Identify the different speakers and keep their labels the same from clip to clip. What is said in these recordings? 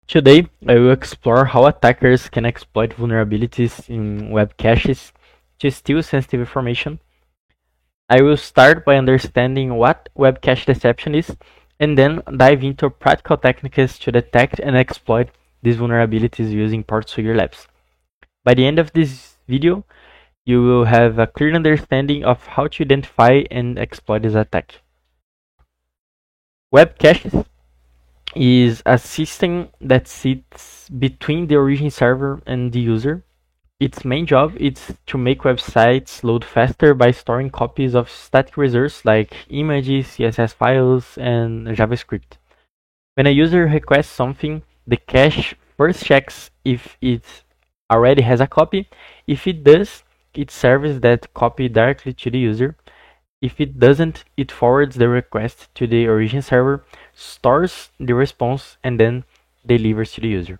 Speaker 1: Today, I will explore how attackers can exploit vulnerabilities in web caches to steal sensitive information. I will start by understanding what web cache deception is, and then dive into practical techniques to detect and exploit these vulnerabilities using Portswigger Labs. By the end of this video, you will have a clear understanding of how to identify and exploit this attack. Web caches is a system that sits between the origin server and the user. Its main job is to make websites load faster by storing copies of static resources like images, CSS files, and JavaScript. When a user requests something, the cache first checks if it already has a copy. If it does, it serves that copy directly to the user. If it doesn't, it forwards the request to the origin server, stores the response, and then delivers to the user.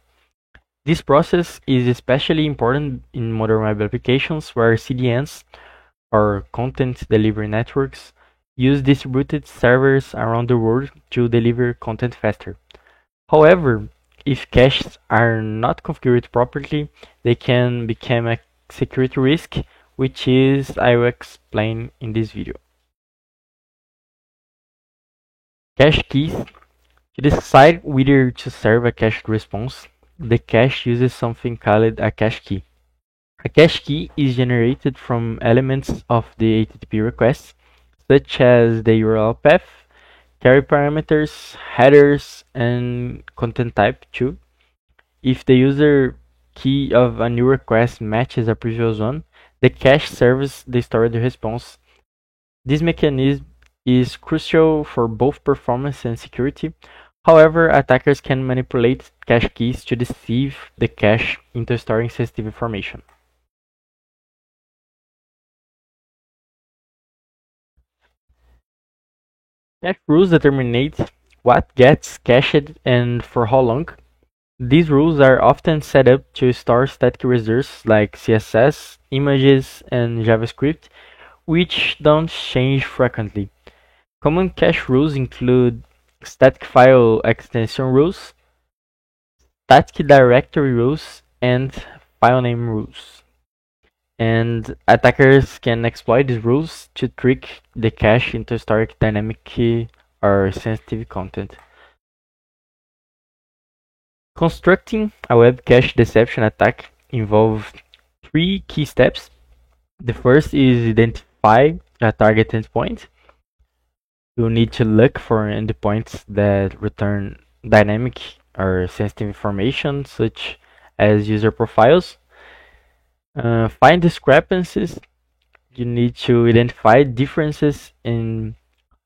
Speaker 1: This process is especially important in modern web applications where CDNs, or content delivery networks, use distributed servers around the world to deliver content faster. However, if caches are not configured properly, they can become a security risk, which is I will explain in this video. Cache keys. To decide whether to serve a cached response, the cache uses something called a cache key. A cache key is generated from elements of the HTTP request, such as the URL path, carry parameters, headers, and content type too. If the user key of a new request matches a previous one, the cache serves the stored response. This mechanism is crucial for both performance and security. However, attackers can manipulate cache keys to deceive the cache into storing sensitive information. Cache rules determine what gets cached and for how long. These rules are often set up to store static resources like CSS, images, and JavaScript, which don't change frequently. Common cache rules include static file extension rules, static directory rules, and file name rules. And attackers can exploit these rules to trick the cache into storing dynamic key or sensitive content. Constructing a web cache deception attack involves 3 key steps. The first is identify a target endpoint. You need to look for endpoints that return dynamic or sensitive information, such as user profiles. Find discrepancies. You need to identify differences in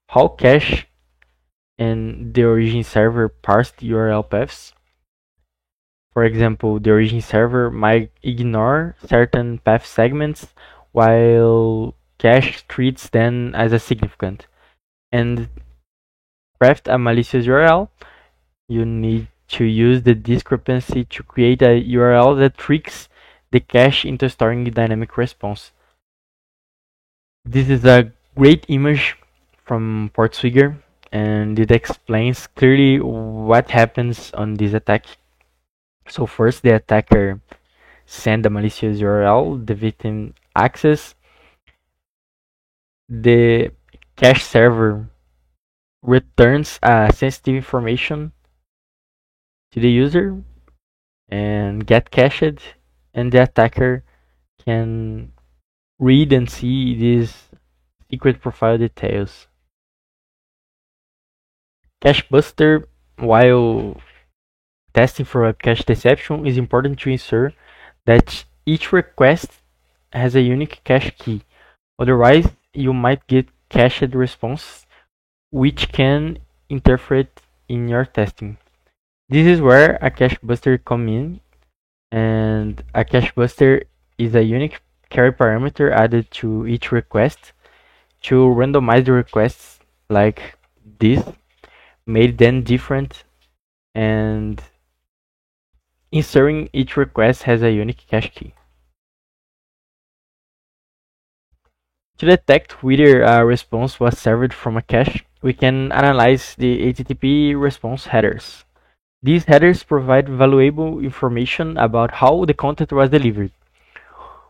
Speaker 1: how cache and the origin server parsed URL paths. For example, the origin server might ignore certain path segments while cache treats them as a significant. And craft a malicious URL. You need to use the discrepancy to create a URL that tricks the cache into storing a dynamic response. This is a great image from Portswigger, and it explains clearly what happens on this attack. So first, the attacker sends a malicious URL, the victim access. The cache server returns sensitive information to the user and get cached, and the attacker can read and see these secret profile details. Cachebuster, while testing for web cache deception, is important to ensure that each request has a unique cache key. Otherwise, you might get cached response, which can interfere in your testing. This is where a cachebuster comes in, and a cachebuster is a unique carry parameter added to each request to randomize the requests like this, made them different, and inserting each request has a unique cache key. To detect whether a response was served from a cache, we can analyze the HTTP response headers. These headers provide valuable information about how the content was delivered,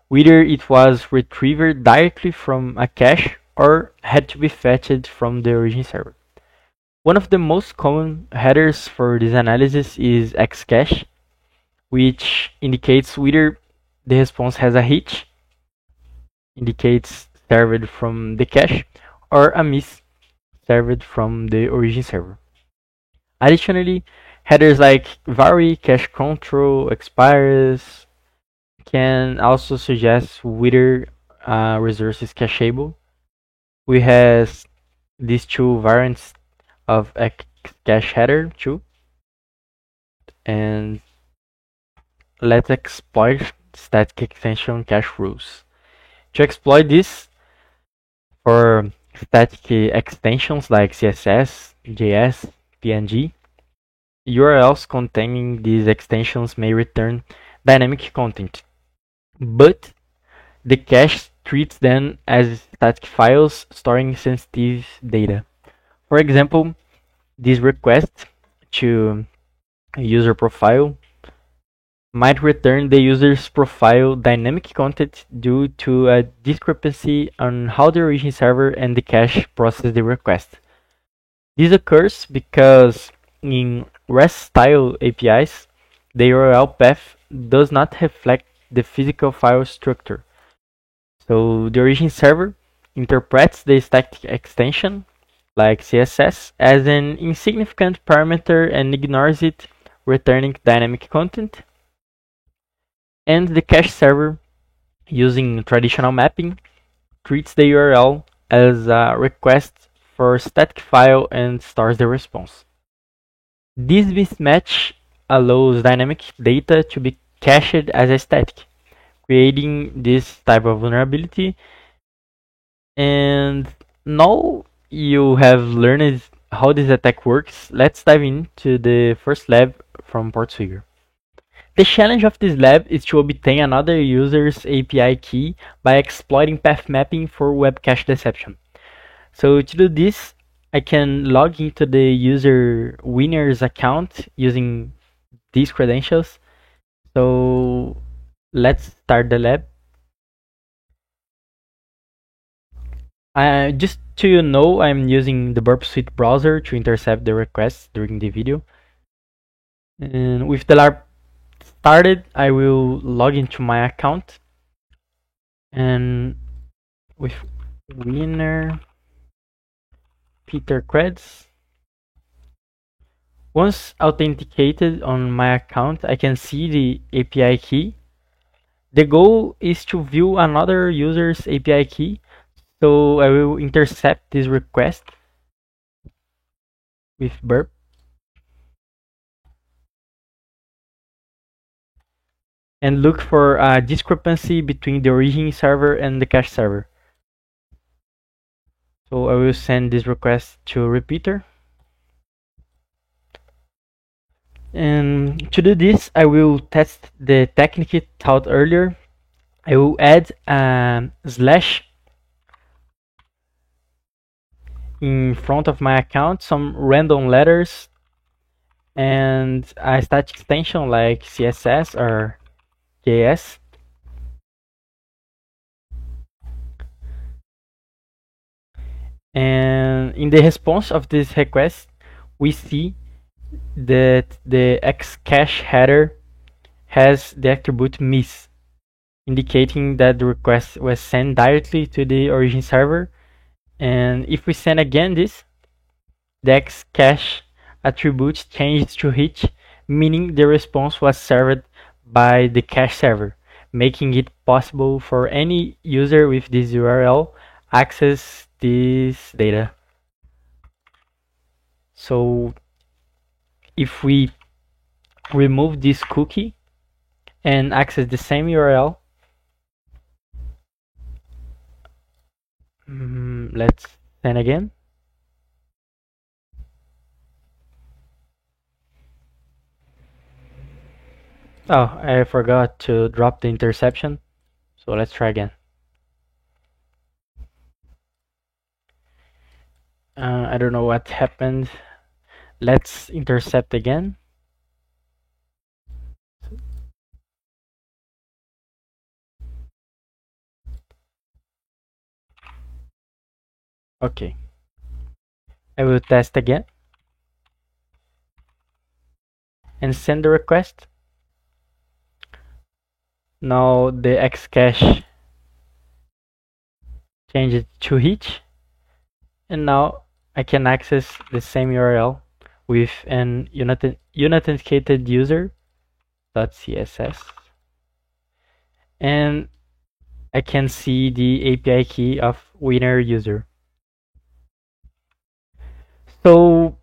Speaker 1: whether it was retrieved directly from a cache or had to be fetched from the origin server. One of the most common headers for this analysis is xcache, which indicates whether the response has a hit, indicates served from the cache, or a miss, served from the origin server. Additionally, headers like vary, cache control, expires can also suggest whether a resource is cacheable. We have these two variants of a cache header too, and let's exploit static extension cache rules. To exploit this for static extensions like CSS, JS, PNG, URLs containing these extensions may return dynamic content, but the cache treats them as static files storing sensitive data. For example, this request to a user profile might return the user's profile dynamic content due to a discrepancy on how the origin server and the cache process the request. This occurs because in REST-style APIs, the URL path does not reflect the physical file structure. So the origin server interprets the static extension, like CSS, as an insignificant parameter and ignores it, returning dynamic content. And the cache server, using traditional mapping, treats the URL as a request for static file and stores the response. This mismatch allows dynamic data to be cached as a static, creating this type of vulnerability. And now you have learned how this attack works, let's dive into the first lab from Portsfigure. The challenge of this lab is to obtain another user's API key by exploiting path mapping for web cache deception. So to do this, I can log into the user winner's account using these credentials. So let's start the lab. Just so you know, I'm using the Burp Suite browser to intercept the requests during the video. And with the lab started, I will log into my account. And with winner Peter Creds. Once authenticated on my account, I can see the API key. The goal is to view another user's API key, so I will intercept this request with burp. And look for a discrepancy between the origin server and the cache server. So I will send this request to repeater. And to do this, I will test the technique taught earlier. I will add a slash in front of my account, some random letters, and a static extension like CSS or JS. And in the response of this request, we see that the xcache header has the attribute miss, indicating that the request was sent directly to the origin server. And if we send again this, the xcache attribute changes to hit, meaning the response was served by the cache server, making it possible for any user with this URL access this data. So if we remove this cookie and access the same URL, let's send again. Oh, I forgot to drop the interception. So let's try again. I don't know what happened. Let's intercept again. Okay. I will test again and send the request. Now the Xcache changed to Hitch, and now I can access the same URL with an unauthenticated user.css, and I can see the API key of winner user. So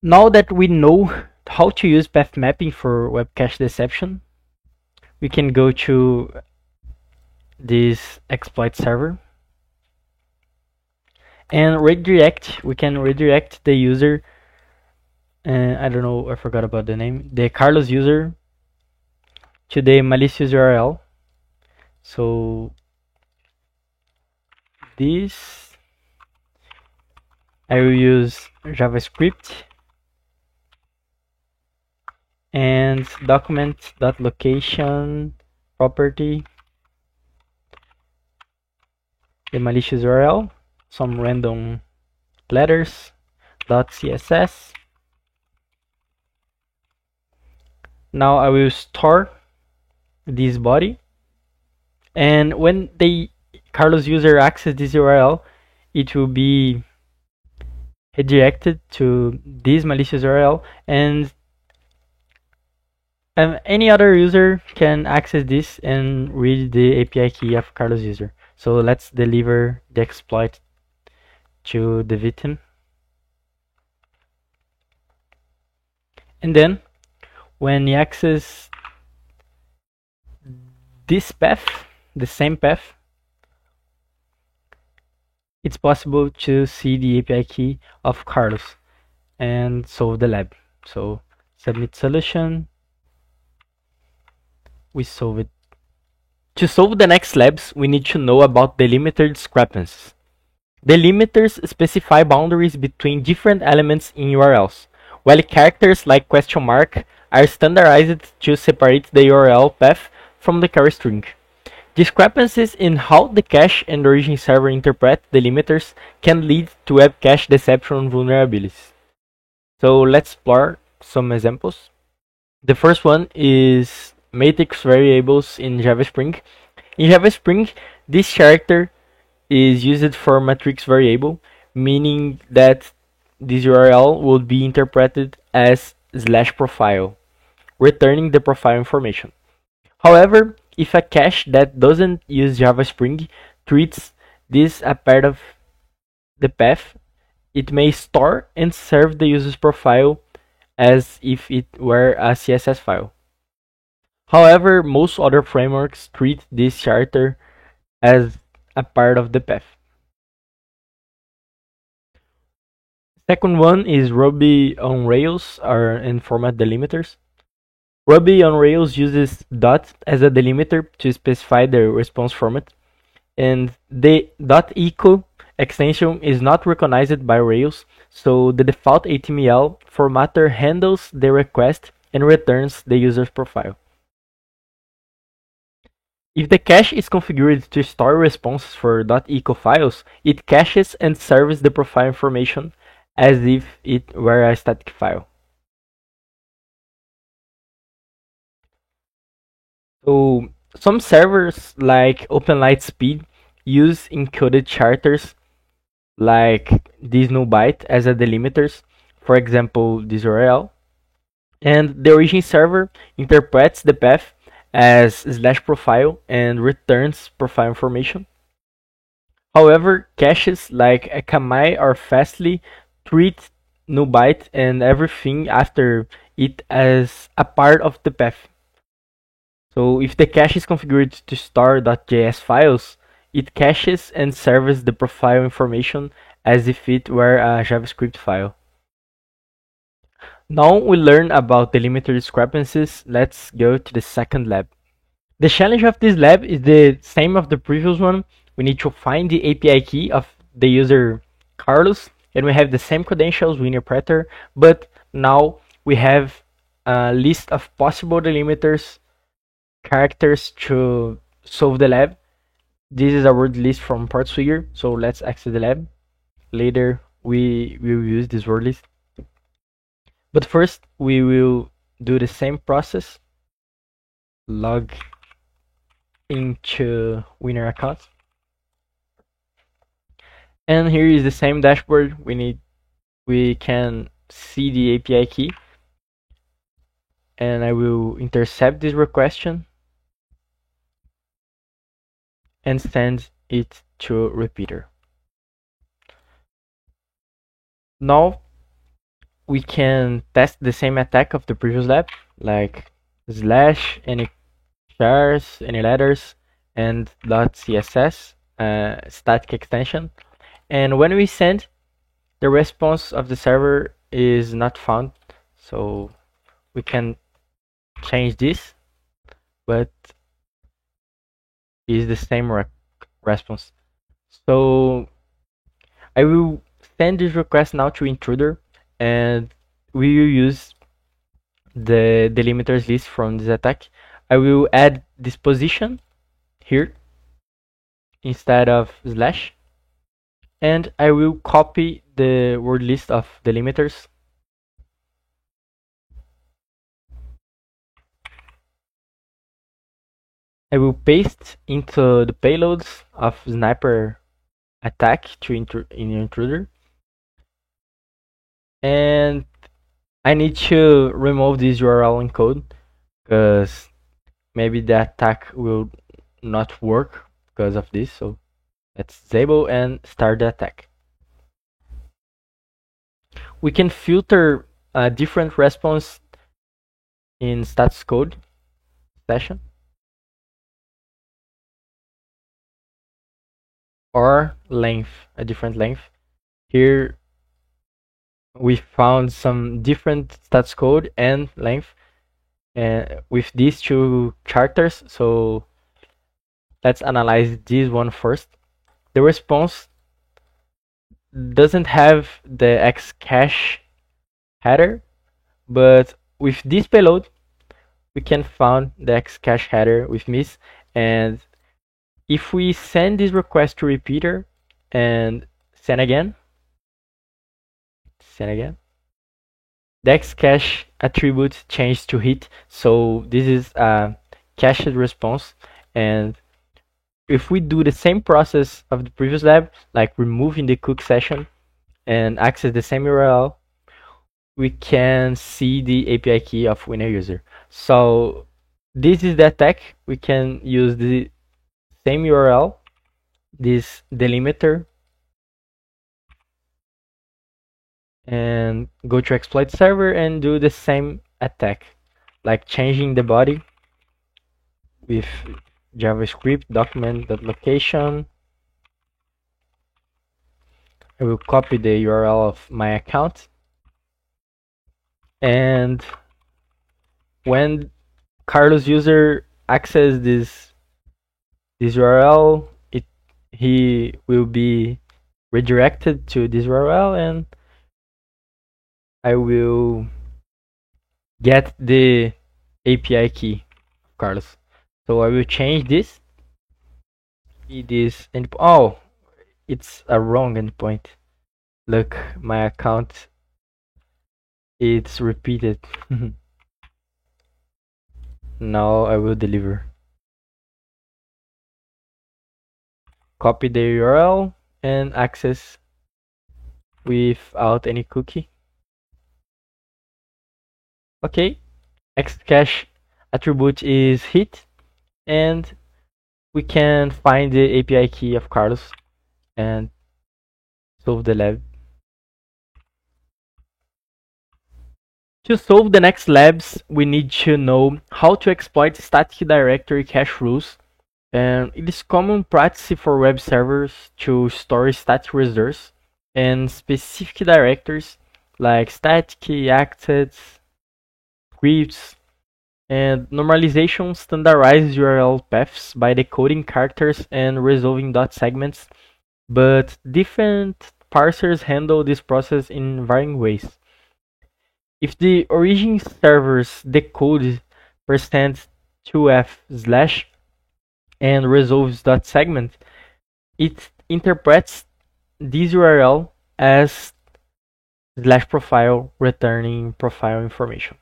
Speaker 1: now that we know how to use path mapping for web cache deception, we can go to this exploit server and redirect. We can redirect the user. I don't know, I forgot about the name. The Carlos user to the malicious URL. So this, I will use JavaScript and document.location property, the malicious URL, some random letters, .css. Now I will store this body, and when the Carlos user access this URL, it will be redirected to this malicious URL, and any other user can access this and read the API key of Carlos user. So let's deliver the exploit to the victim. And then when you access this path, the same path, it's possible to see the API key of Carlos and solve the lab. So submit solution, we solve it. To solve the next labs, we need to know about delimiter discrepancies. Delimiters specify boundaries between different elements in URLs, while characters like question mark are standardized to separate the URL path from the query string. Discrepancies in how the cache and origin server interpret delimiters can lead to web cache deception vulnerabilities. So let's explore some examples. The first one is matrix variables in Java Spring. In Java Spring, this character is used for matrix variable, meaning that this URL would be interpreted as /profile, returning the profile information. However, if a cache that doesn't use Java Spring treats this a part of the path, it may store and serve the user's profile as if it were a CSS file. However, most other frameworks treat this character as a part of the path. Second one is Ruby on Rails and format delimiters. Ruby on Rails uses dot as a delimiter to specify the response format, and the .echo extension is not recognized by Rails, so the default HTML formatter handles the request and returns the user's profile. If the cache is configured to store responses for .echo files, it caches and serves the profile information as if it were a static file. So some servers like OpenLightspeed use encoded characters like this null byte as a delimiters, for example this URL, and the origin server interprets the path as /profile and returns profile information. However, caches like Akamai or Fastly treat null byte and everything after it as a part of the path. So if the cache is configured to store .js files, it caches and serves the profile information as if it were a JavaScript file. Now we learn about delimiter discrepancies, let's go to the second lab. The challenge of this lab is the same of the previous one. We need to find the API key of the user Carlos, and we have the same credentials we interpreter, but now we have a list of possible delimiters characters to solve the lab, This is a word list from PartSwigger, so let's access the lab. Later we will use this word list. But first we will do the same process. Log into winner account. And here is the same dashboard. We can see the API key. And I will intercept this request and send it to repeater. Now we can test the same attack of the previous lab, like slash any chars, any letters, and .css static extension. And when we send, the response of the server is not found, so we can change this, but is the same response. So I will send this request now to intruder, and we will use the delimiters list from this attack. I will add this position here instead of slash, and I will copy the word list of delimiters. I will paste into the payloads of sniper attack to intruder, and I need to remove this URL encode because maybe the attack will not work because of this. So let's disable and start the attack. We can filter a different response in status code session, or length, a different length. Here we found some different status code and length with these two characters. So let's analyze this one first. The response doesn't have the Xcache header, but with this payload we can find the Xcache header with miss, and if we send this request to repeater and send again, the Xcache attribute changed to hit, so this is a cached response. And if we do the same process of the previous lab, like removing the cook session and access the same URL, we can see the API key of winner user. So this is the attack. We can use the same URL, this delimiter, and go to exploit server and do the same attack, like changing the body with JavaScript document.location. I will copy the URL of my account, and when Carlos user access this URL, he will be redirected to this URL, and I will get the API key of Carlos. So I will change this. Oh, it's a wrong endpoint. Look, my account, it's repeated. Now I will deliver. Copy the URL and access without any cookie. Okay, Xcache attribute is hit, and we can find the API key of Carlos and solve the lab. To solve the next labs, we need to know how to exploit static directory cache rules. And it is common practice for web servers to store static resources and specific directories like static, acted, scripts, and normalization standardizes URL paths by decoding characters and resolving dot segments, but different parsers handle this process in varying ways. If the origin servers decode %2f/, and resolves.segment, it interprets this URL as /profile returning profile information.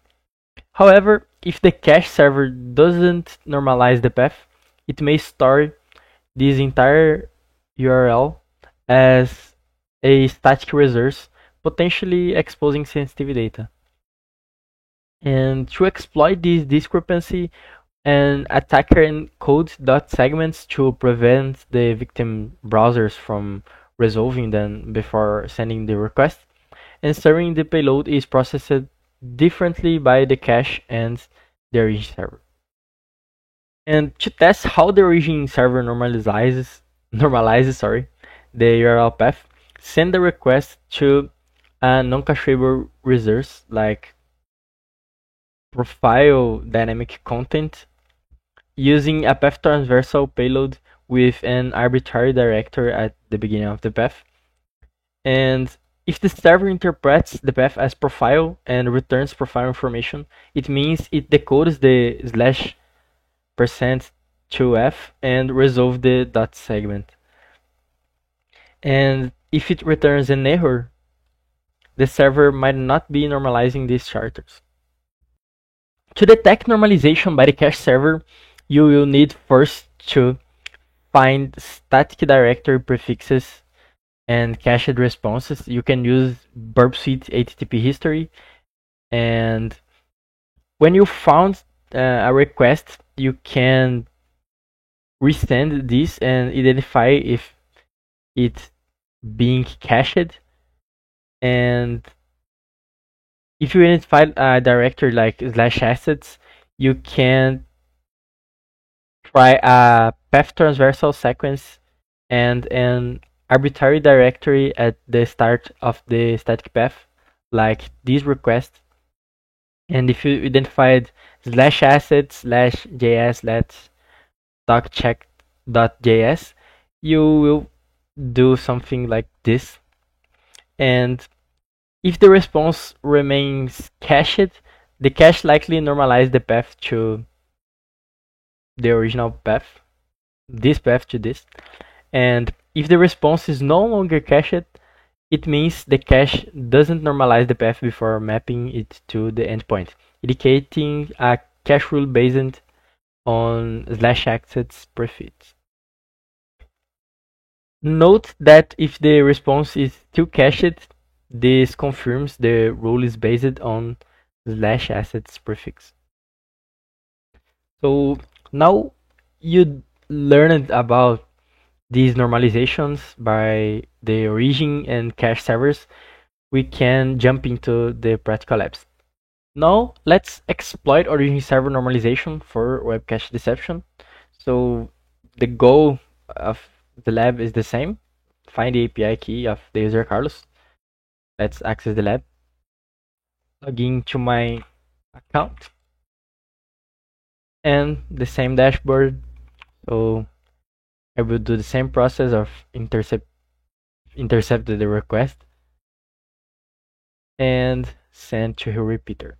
Speaker 1: However, if the cache server doesn't normalize the path, it may store this entire URL as a static resource, potentially exposing sensitive data. And to exploit this discrepancy, an attacker encodes .segments to prevent the victim browsers from resolving them before sending the request, and serving the payload is processed differently by the cache and the origin server. And to test how the origin server normalizes the URL path, send the request to a non-cacheable resource like profile dynamic content using a path transversal payload with an arbitrary director at the beginning of the path. And if the server interprets the path as profile and returns profile information, it means it decodes the %2f and resolve the .segment. And if it returns an error, the server might not be normalizing these charters. To detect normalization by the cache server, you will need first to find static directory prefixes and cached responses. You can use Burp Suite HTTP history, and when you found a request, you can resend this and identify if it's being cached. And if you identify a directory like /assets, you can try a path transversal sequence and an arbitrary directory at the start of the static path, like this request. And if you identified /assets/js let's doccheck.js, you will do something like this. And if the response remains cached, the cache likely normalizes the path to the original path, this path to this. And if the response is no longer cached, it means the cache doesn't normalize the path before mapping it to the endpoint, indicating a cache rule based on /assets prefix. Note that if the response is still cached, this confirms the rule is based on /assets prefix. So now you learned about these normalizations by the origin and cache servers, we can jump into the practical labs. Now let's exploit origin server normalization for web cache deception. So the goal of the lab is the same. Find the API key of the user Carlos. Let's access the lab. Log into my account and the same dashboard. So I will do the same process of intercept the request and send to Hill repeater.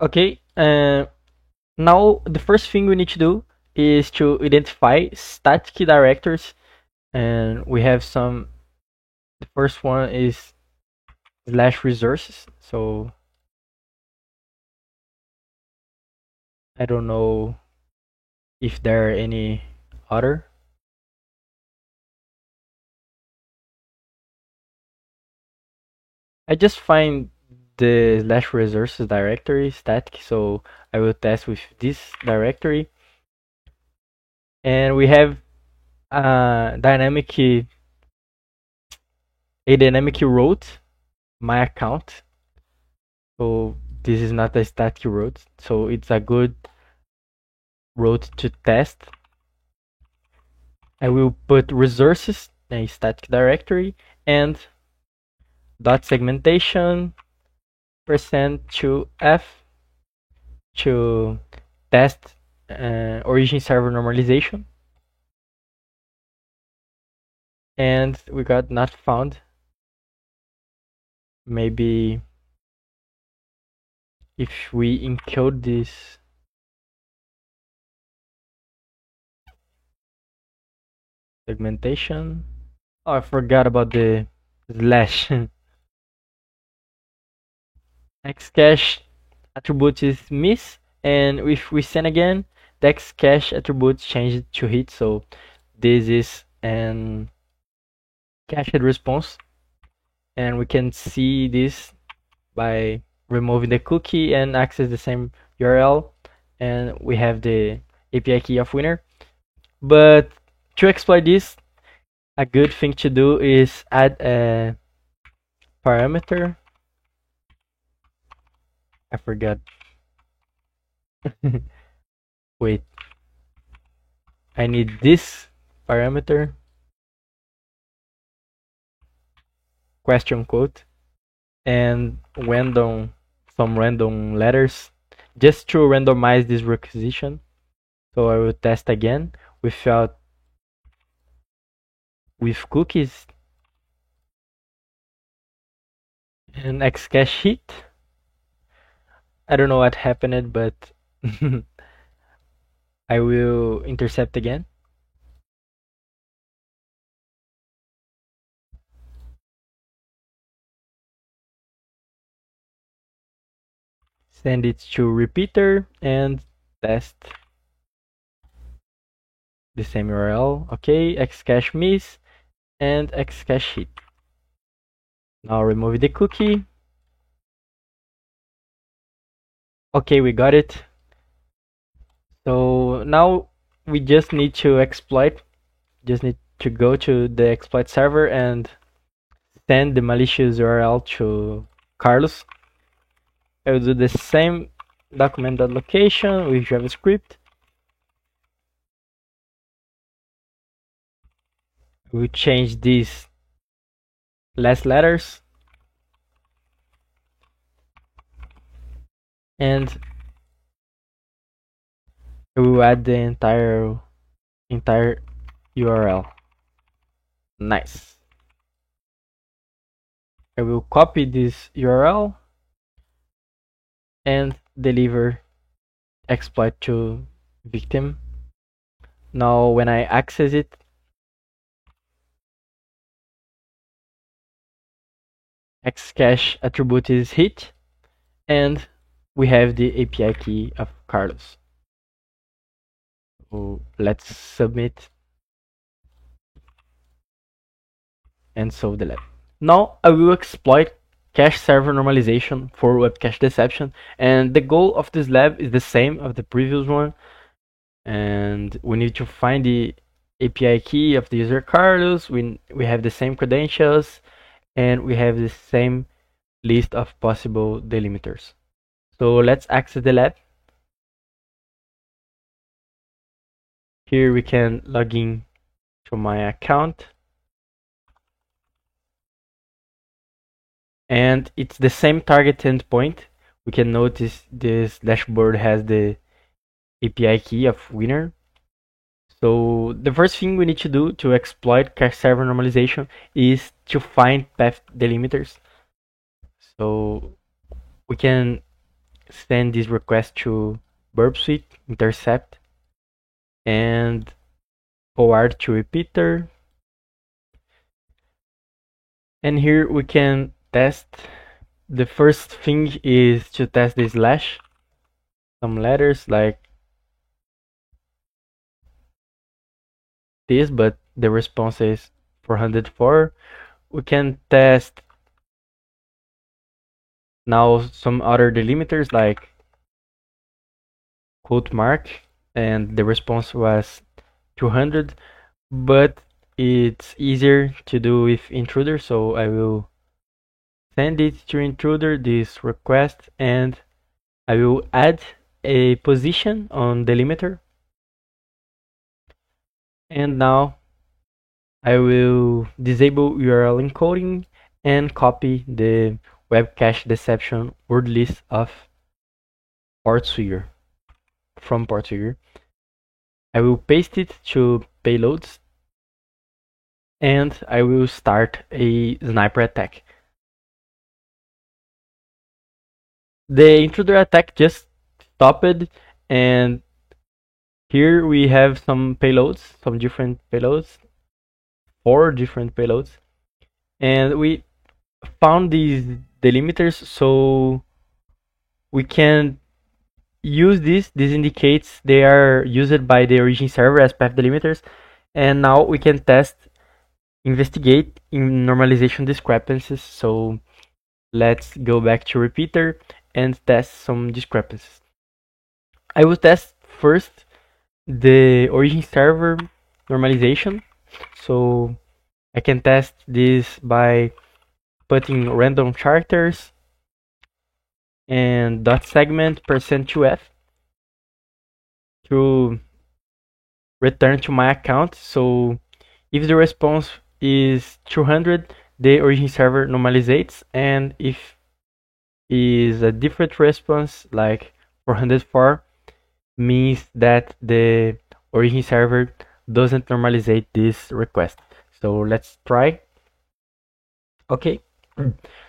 Speaker 1: Okay, now the first thing we need to do is to identify static directors, and we have some. The first one is /resources. So I don't know if there are any other. I just find the /resources directory static, so I will test with this directory. And we have a dynamic route, my account. So this is not a static route, so it's a good route to test. I will put resources, a static directory, and .segmentation %2f to test origin server normalization. And we got not found. Maybe if we encode this segmentation. Oh, I forgot about the slash. Xcache attribute is miss, and if we send again, the Xcache attribute changed to hit, so this is an cached response, and we can see this by removing the cookie and access the same URL, and we have the API key of winner. But to exploit this, a good thing to do is add a parameter. I forgot. Wait, I need this parameter, question quote, and some random letters, just to randomize this requisition. So I will test again with cookies and Xcache hit. I don't know what happened, but I will intercept again. Send it to repeater and test the same URL. Okay, Xcache miss and Xcache hit. Now remove the cookie. Okay, we got it. So now we just need to exploit. Just need to go to the exploit server and send the malicious URL to Carlos. I will do the same document.location with JavaScript. We'll change these last letters and we will add the entire URL. Nice. I will copy this URL and deliver exploit to victim. Now when I access it, Xcache attribute is hit, and we have the API key of Carlos. So let's submit and solve the lab. Now I will exploit cache server normalization for web cache deception, and the goal of this lab is the same of the previous one, and we need to find the API key of the user Carlos. We have the same credentials and we have the same list of possible delimiters. So let's access the lab. Here we can log in to my account, and it's the same target endpoint. We can notice this dashboard has the API key of winner. So the first thing we need to do to exploit cache server normalization is to find path delimiters. So we can send this request to Burp Suite, intercept, and forward to repeater. And here we can test. The first thing is to test the slash, some letters like this, but the response is 404. We can test now some other delimiters like quote mark, and the response was 200, but it's easier to do with intruder, so I will send it to intruder this request, and I will add a position on delimiter. And now I will disable URL encoding and copy the web cache deception word list of Portswigger from Portswigger. I will paste it to payloads, and I will start a sniper attack. The intruder attack just stopped, and here we have some payloads, some different payloads. 4 different payloads, and we found these delimiters, so we can use this. This indicates they are used by the origin server as path delimiters, and now we can investigate in normalization discrepancies. So let's go back to repeater and test some discrepancies. I will test first the origin server normalization. So I can test this by putting random characters and dot segment %2f to return to my account. So if the response is 200, the origin server normalizes, and if is a different response like 404, means that the origin server doesn't normalize this request. So let's try. Okay,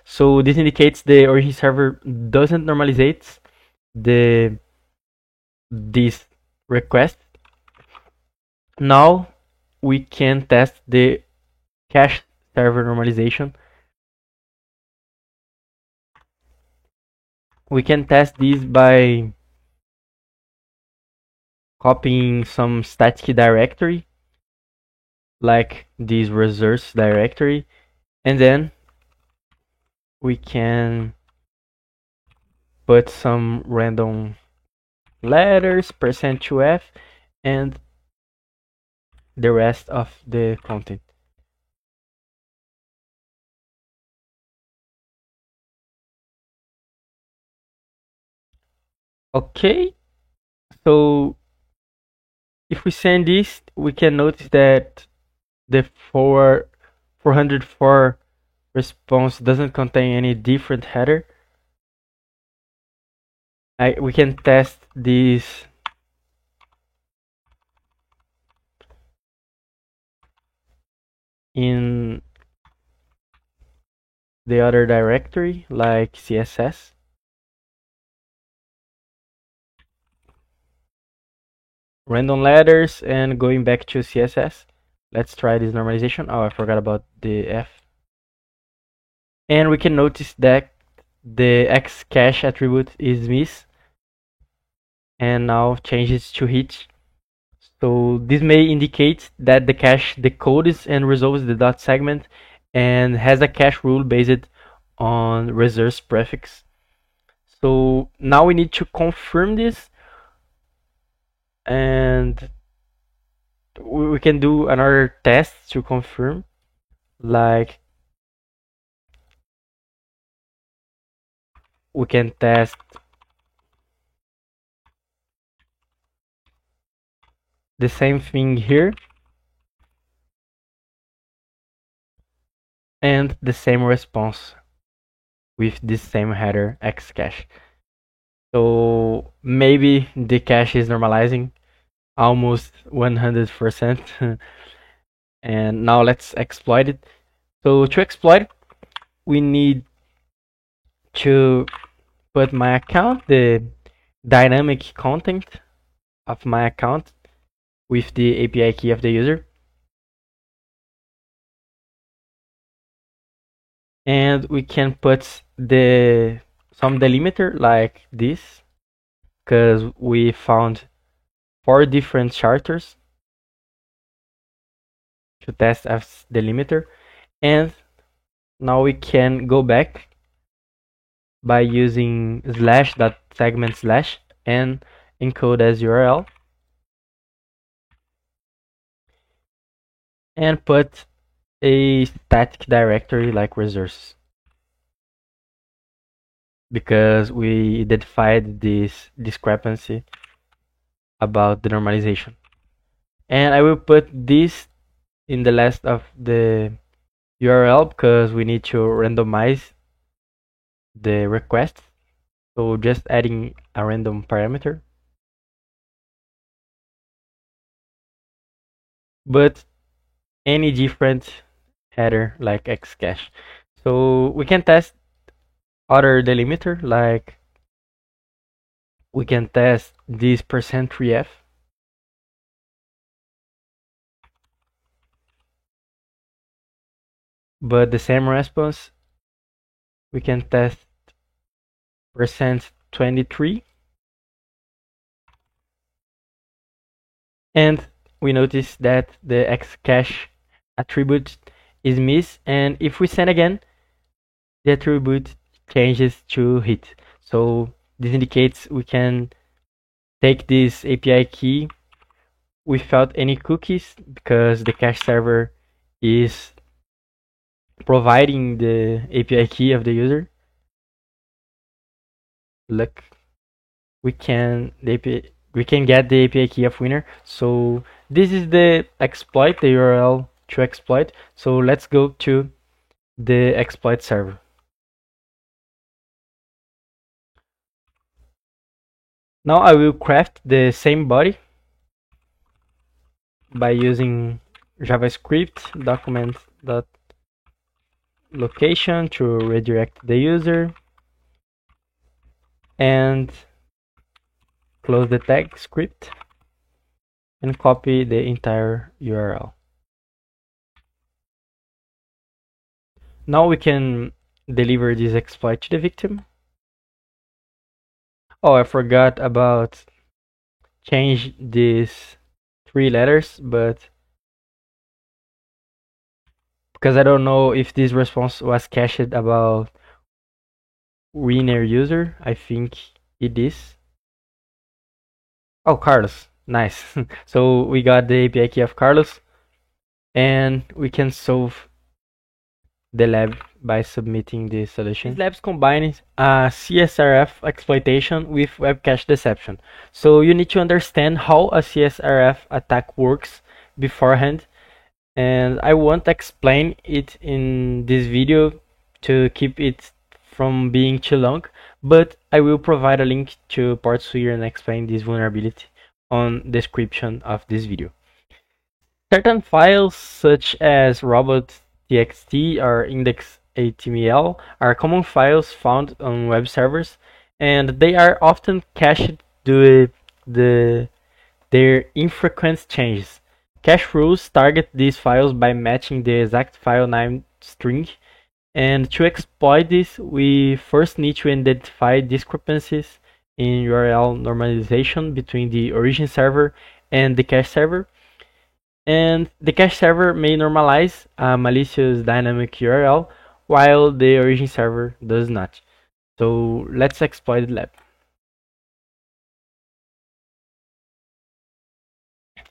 Speaker 1: so this indicates the origin server doesn't normalize this request. Now we can test the cache server normalization. We can test this by copying some static directory like this resource directory, and then we can put some random letters %2f and the rest of the content. Okay, so if we send this, we can notice that the 404 response doesn't contain any different header. We can test this in the other directory like CSS. Random letters and going back to CSS. Let's try this normalization. Oh, I forgot about the F. And we can notice that the X cache attribute is miss and now changes to hit. So this may indicate that the cache decodes and resolves the dot segment and has a cache rule based on resource prefix. So now we need to confirm this, and we can do another test to confirm, like we can test the same thing here and the same response with this same header X cache. So maybe the cache is normalizing almost 100%. And now let's exploit it. So to exploit it, we need to put my account, the dynamic content of my account, with the API key of the user. And we can put some delimiter like this, because we found 4 different charters to test as delimiter. And now we can go back by using /segment/ and encode as URL and put a static directory like resources, because we identified this discrepancy about the normalization. And I will put this in the last of the URL because we need to randomize the request. So just adding a random parameter. But any different header like Xcache. So we can test other delimiter, like we can test this %3f. but the same response, we can test %23, and we notice that the xcache attribute is missed, and if we send again, the attribute changes to hit. So this indicates we can take this API key without any cookies, because the cache server is providing the API key of the user. Look, we can get the API key of winner. So this is the exploit, the URL to exploit. So let's go to the exploit server. Now I will craft the same body by using JavaScript document.location to redirect the user, and close the tag script and copy the entire URL. Now we can deliver this exploit to the victim. Oh, I forgot about change these 3 letters, but because I don't know if this response was cached about winner user, I think it is. Oh, Carlos, nice. So we got the API key of Carlos, and we can solve the lab by submitting the solution. These labs combine CSRF exploitation with web cache deception. So you need to understand how a CSRF attack works beforehand, and I won't explain it in this video to keep it from being too long, but I will provide a link to Portsuir and explain this vulnerability on description of this video. Certain files such as robot.txt or index.html are common files found on web servers, and they are often cached due to their infrequent changes. Cache rules target these files by matching the exact file name string, and to exploit this, we first need to identify discrepancies in URL normalization between the origin server and the cache server. And the cache server may normalize a malicious dynamic URL, while the origin server does not. So let's exploit the lab.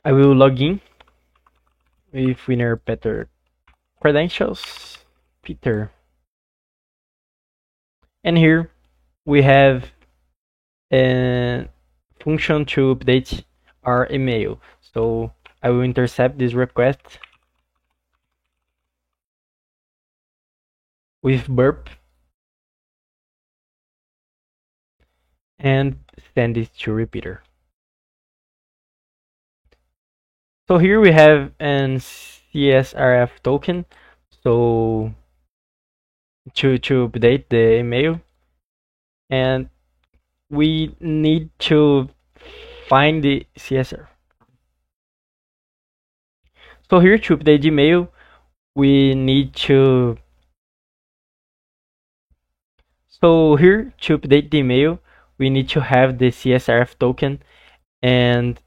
Speaker 1: I will log in with winner Peter credentials, Peter. And here we have a function to update our email. So I will intercept this request with burp and send it to repeater. So here we have an CSRF token. So to update the email, and we need to find the CSR. So here to update the email, we need to. So here to update the email, we need to have the CSRF token, and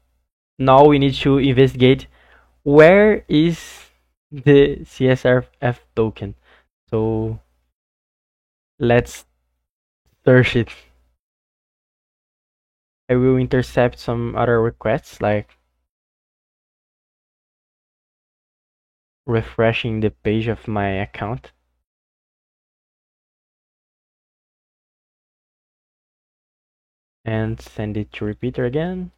Speaker 1: now we need to investigate where is the CSRF token. So let's search it. I will intercept some other requests, like refreshing the page of my account. And send it to repeater again.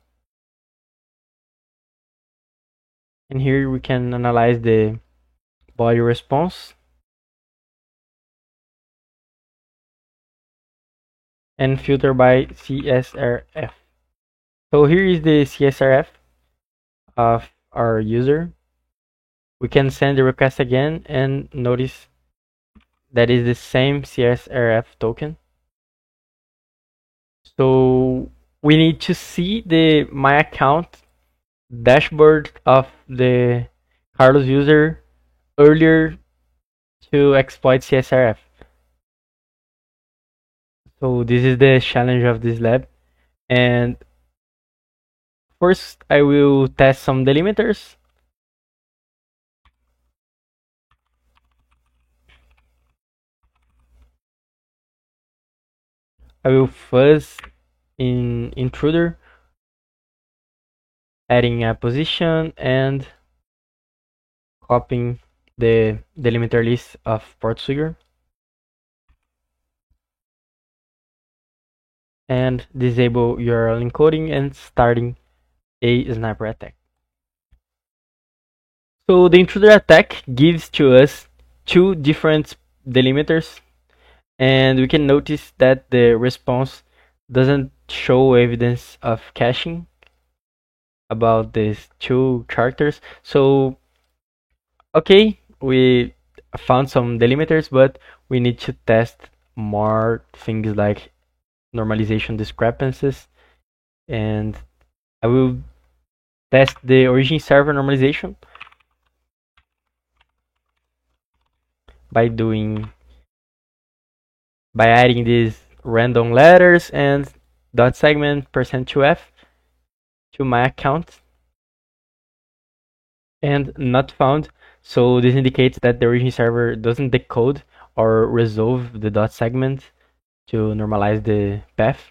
Speaker 1: And here we can analyze the body response and filter by CSRF. So here is the CSRF of our user. We can send the request again and notice that is the same CSRF token. So we need to see the my account dashboard of the Carlos user earlier to exploit CSRF. So this is the challenge of this lab. And first I will test some delimiters. I will fuzz in intruder, adding a position and copying the delimiter list of port trigger, and disable URL encoding and starting a sniper attack. So the intruder attack gives to us two different delimiters, and we can notice that the response doesn't show evidence of caching about these two characters. So okay, we found some delimiters, but we need to test more things like normalization discrepancies, and I will test the origin server normalization by adding these random letters and dot segment %2f to my account, and not found. So this indicates that the origin server doesn't decode or resolve the dot segment to normalize the path.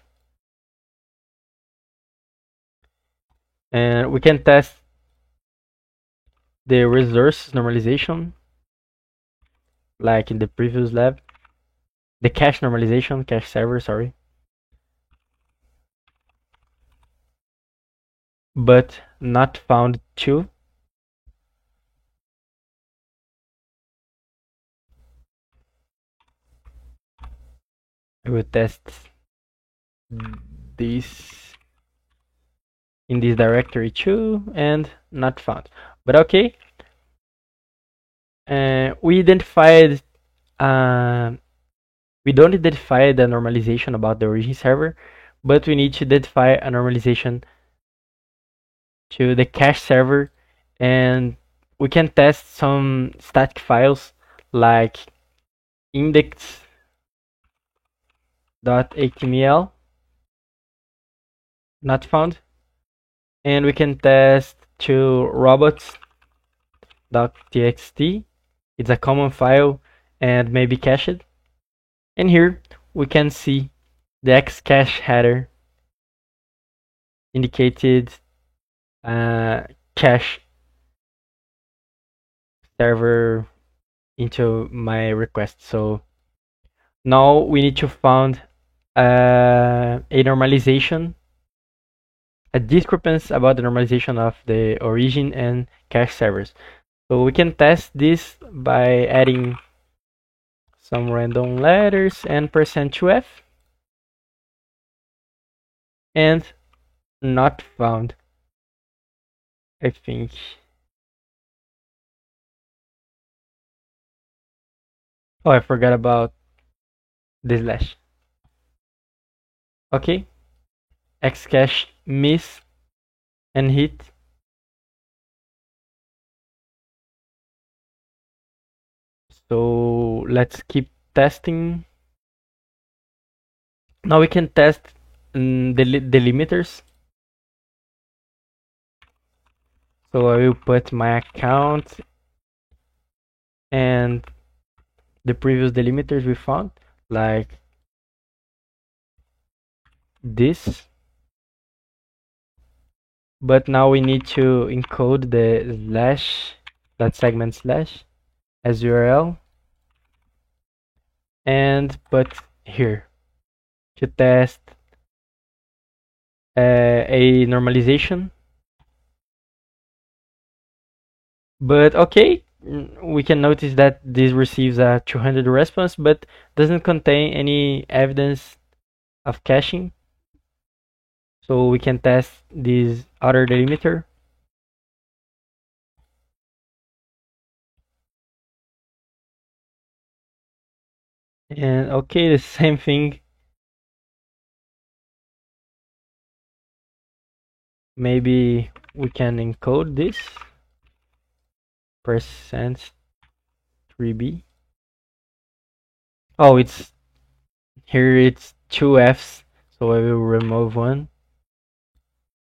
Speaker 1: And we can test the resource normalization like in the previous lab. The cache normalization, cache server, sorry. But not found too. I will test this in this directory too, and not found. But okay, we identified. We don't identify the normalization about the origin server, but we need to identify a normalization to the cache server, and we can test some static files like index.html, not found, and we can test to robots.txt. It's a common file and maybe cached, and here we can see the xcache header indicated cache server into my request. So now we need to find a normalization, a discrepancy about the normalization of the origin and cache servers. So we can test this by adding some random letters and %2f, and not found, I think. Oh, I forgot about the slash. Okay, xcache miss and hit. So let's keep testing. Now we can test the delimiters. So I will put my account and the previous delimiters we found, like this. But now we need to encode the slash, that segment slash, as URL, and put here to test a normalization. But okay, we can notice that this receives a 200 response, but doesn't contain any evidence of caching. So we can test this other delimiter. And okay, the same thing. Maybe we can encode this %3b. Oh, it's here. It's two Fs, so I will remove one.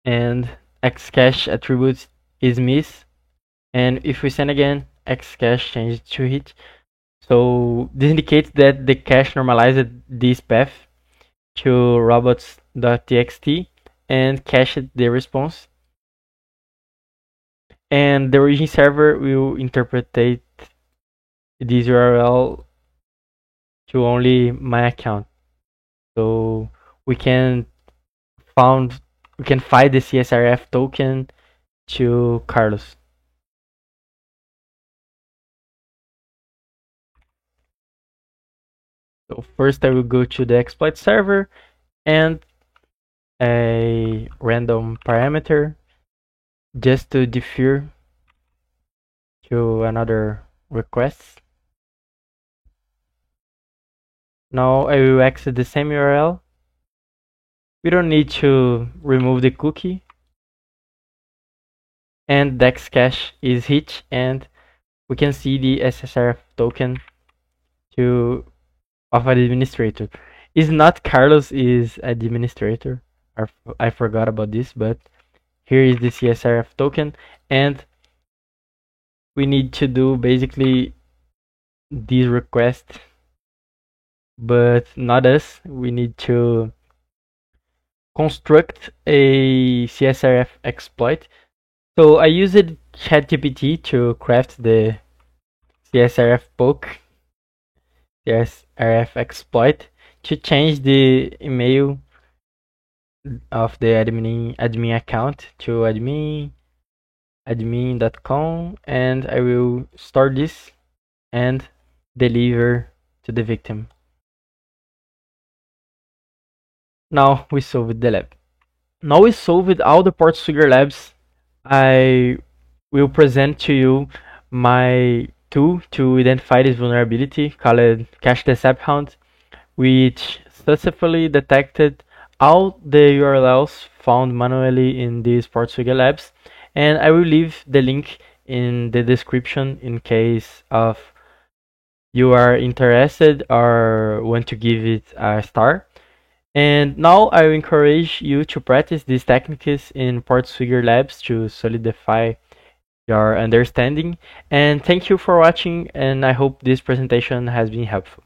Speaker 1: And Xcash attribute is miss. And if we send again, Xcash changed to hit. So this indicates that the cache normalized this path to robots.txt and cached the response. And the origin server will interpret this URL to only my account. So we can find the CSRF token to Carlos. So first I will go to the exploit server and a random parameter just to defer to another request. Now I will exit the same URL. We don't need to remove the cookie. And DexCache is hit, and we can see the SSRF token of administrator. Is not Carlos is administrator. I forgot about this, but here is the CSRF token, and we need to do basically this request, but not us. We need to construct a CSRF exploit. So I used ChatGPT to craft the CSRF poke, CSRF exploit, to change the email of the admin account to admin.com, and I will store this and deliver to the victim. Now we solved the lab. Now we solved all the Portswigger labs. I will present to you my tool to identify this vulnerability called Cache Decep Hound, which successfully detected all the URLs found manually in these Portswigger labs, and I will leave the link in the description in case of you are interested or want to give it a star. And now I encourage you to practice these techniques in Portswigger labs to solidify your understanding. And thank you for watching, and I hope this presentation has been helpful.